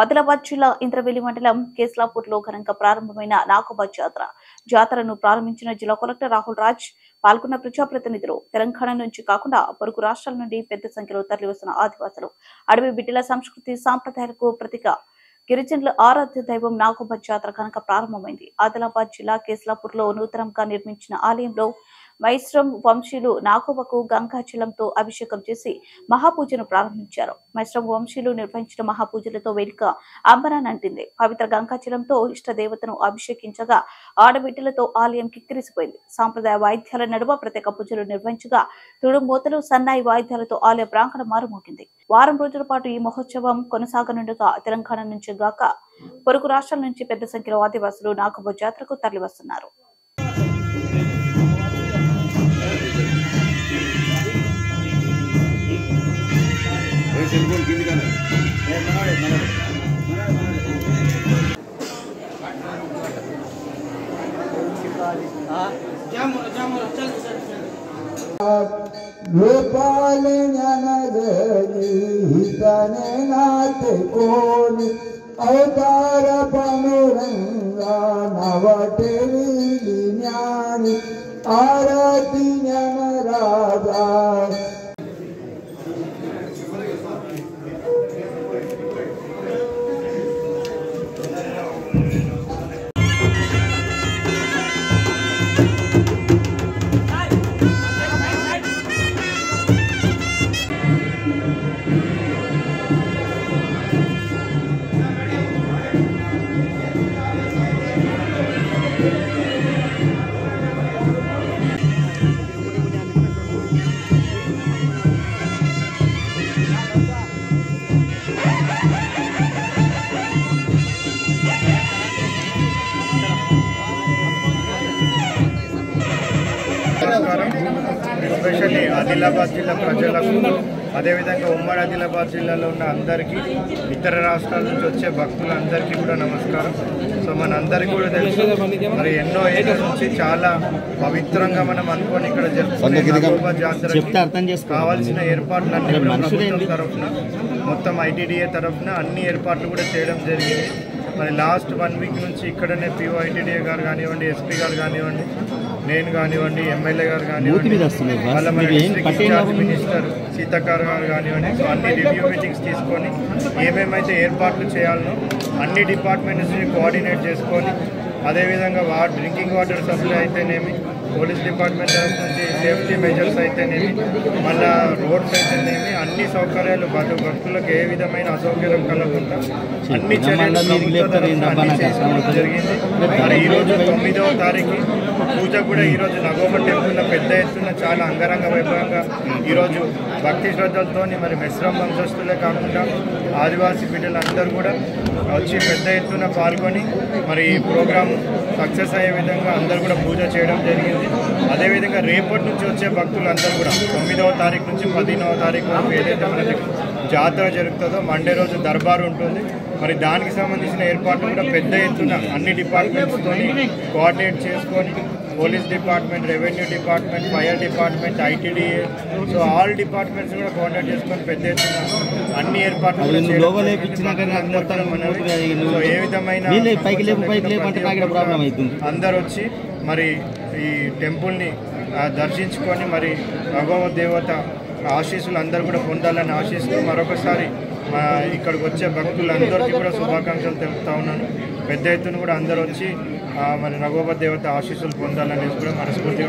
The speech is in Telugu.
ఆదిలాబాద్ జిల్లా ఇంద్రవెల్లి మండలం కేస్లాపూర్లో ఘనంగా ప్రారంభమైన నాగోబా జాతరను ప్రారంభించిన జిల్లా కలెక్టర్ రాహుల్ రాజ్ పాల్గొన్న ప్రజాప్రతినిధులు తెలంగాణ నుంచి కాకుండా పొరుగు రాష్ట్రాల నుండి పెద్ద సంఖ్యలో తరలివస్తున్న ఆదివాసులు అడవి బిడ్డల సంస్కృతి సాంప్రదాయాలకు ప్రతీక గిరిజనుల ఆరాధ్య దైవం నాగోబా జాతర ఘనంగా ప్రారంభమైంది. ఆదిలాబాద్ జిల్లా కేస్లాపూర్లో నూతనంగా నిర్మించిన ఆలయంలో మైస్రం వంశీయులు నాగోబాకు గంగాజలంతో అభిషేకం చేసి మహాపూజను ప్రారంభించారు. మైస్రం వంశీయులు నిర్వహించిన మహాపూజలతో వేదిక అంబరానంటింది. పవిత్ర గంగాజలంతో ఇష్ట దేవతను అభిషేకించగా ఆడబిడ్డలతో ఆలయం కిక్కిరిసిపోయింది. సాంప్రదాయ వాయిద్యాల నడుమ ప్రత్యేక పూజలు నిర్వహించగా తుడుమూతలు సన్నాయి వాయిద్యాలతో ఆలయ ప్రాంగణం మారుమోగింది. వారం రోజుల పాటు ఈ మహోత్సవం కొనసాగనుండగా తెలంగాణ నుంచి గాక పొరుగు రాష్ట్రాల నుంచి పెద్ద సంఖ్యలో ఆదివాసులు నాగోబా జాతరకు తరలివస్తున్నారు. गोपाल ज्ञानगरी हितने नाते कोणी अवतार पांडुरंगा नवटेरी ज्ञानी आरती ज्ञान राजा ఎస్పెషల్లీ ఆదిలాబాద్ జిల్లా ప్రజలకు అదేవిధంగా ఉమ్మడి ఆదిలాబాద్ జిల్లాలో ఉన్న అందరికీ ఇతర రాష్ట్రాల నుంచి వచ్చే భక్తులందరికీ కూడా నమస్కారం. సో మనందరికీ కూడా తెలుసు, మరి ఎన్నో ఏళ్ళ నుంచి చాలా పవిత్రంగా మనం అనుకొని ఇక్కడ జరుపుకునే నాగోబా జాతరకి కావాల్సిన ఏర్పాట్లన్నీ ప్రభుత్వం తరఫున మొత్తం ఐటీడీఏ తరఫున అన్ని ఏర్పాట్లు కూడా చేయడం జరిగింది. మరి లాస్ట్ 1 వీక్ నుంచి ఇక్కడనే పిఓ ఐటీడీఏ గారు కానివ్వండి, ఎస్పీ గారు కానివ్వండి, నేను కానివ్వండి, ఎమ్మెల్యే గారు కానివ్వండి, వాళ్ళ మన డిస్ట్రిక్ట్ ఇన్ఛార్జ్ మినిస్టర్ సీతాకార్ గారు కానివ్వండి, సో అన్ని రివ్యూ మీటింగ్స్ తీసుకొని ఏమేమైతే ఏర్పాట్లు చేయాలనో అన్ని డిపార్ట్మెంట్స్ని కోఆర్డినేట్ చేసుకొని, అదేవిధంగా డ్రింకింగ్ వాటర్ సప్లై అయితేనేమి, పోలీస్ డిపార్ట్మెంట్ తరఫు నుంచి సేఫ్టీ మెజర్స్ అయితేనేమి, మళ్ళా రోడ్స్ అయితేనేమి, అన్ని సౌకర్యాలు భక్తులకు ఏ విధమైన అసౌకర్యం కలగకుండా అన్ని చర్యలు జరిగింది. మరి ఈరోజు 9వ తారీఖు పూజ కూడా ఈరోజు నాగోబా టెంపుల్లో పెద్ద ఎత్తున చాలా అంగరంగ వైభవంగా ఈరోజు భక్తి శ్రద్ధలతో మరి మెస్రం వంశస్థులే కాకుండా ఆదివాసీ బిడ్డలందరూ కూడా వచ్చి పెద్ద ఎత్తున పాల్గొని మరి ఈ ప్రోగ్రాం సక్సెస్ అయ్యే విధంగా అందరూ కూడా పూజ చేయడం జరిగింది. అదేవిధంగా రేపటి నుంచి వచ్చే భక్తులందరూ కూడా 9వ తారీఖు నుంచి 15వ తారీఖు వరకు ఏదైతే మనకి జాతర జరుగుతుందో మండే రోజు దర్బారు ఉంటుంది. మరి దానికి సంబంధించిన ఏర్పాట్లు కూడా పెద్ద ఎత్తున అన్ని డిపార్ట్మెంట్స్తో కోఆర్డినేట్ చేసుకొని police department, revenue department, fire department, ITDA, so all departments కూడా కోఆర్డినేట్ చేసుకొని పెద్ద ఎత్తున అన్ని ఏర్పాట్లు సో ఏ విధమైన అందరు వచ్చి మరి ఈ టెంపుల్ని దర్శించుకొని మరి నాగోబా దేవత ఆశీస్సులు అందరూ కూడా పొందాలని ఆశిస్తూ మరొకసారి ఇక్కడికి వచ్చే భక్తులందరికీ కూడా శుభాకాంక్షలు తెలుపుతా ఉన్నాను. పెద్ద ఎత్తున కూడా అందరూ వచ్చి మరి నాగోబా దేవత ఆశీస్సులు పొందాలని కూడా మనస్ఫూర్తిగా